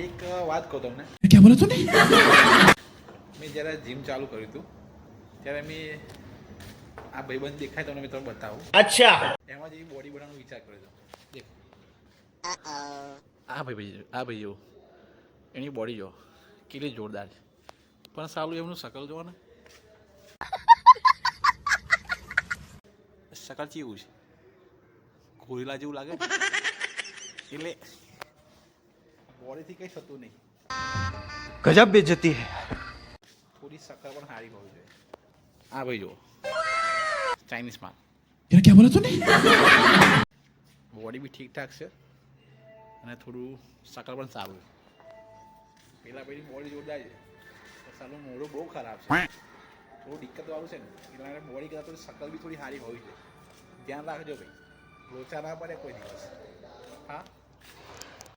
એક વાત કહું તમને, क्या बोला तूने? મેં જ્યારે જીમ ચાલુ કર્યું હતું ત્યારે મેં આ ભાઈબંધ દેખાય તમને મેં તમને બતાવું. अच्छा. એમાં જ બોડી બનાવવાનો વિચાર કર્યો હતો. દેખો આ ભાઈ જો એની બોડી જો કેટલી જોરદાર છે, પણ સાલું એમનું શકલ જોવો ને, શકલ કેવું છે, ગોરીલા જેવું લાગે ને. એટલે બોડીથી કંઈ થતું નહીં, गजब बेइज्जती है. થોડી શકલ પણ સારી હોવી જોઈએ. આ ભાઈ જુઓ, ચાઇનીઝ માલ, क्या बोला तूने? બોડી બી ઠીકઠાક છે અને થોડું શકલ પણ સારું છે. પેલા ભાઈની બોડી જોરદાર છે, પણ સાલું મોઢું બહુ ખરાબ છે, થોડું દિક્કતવાળું છે ને, એટલે બોડી કરતાં થોડી શકલ બી થોડી સારી હોવી જોઈએ. ધ્યાન રાખજો ભાઈ, લોચા ના પડે કોઈ દિવસ. હા.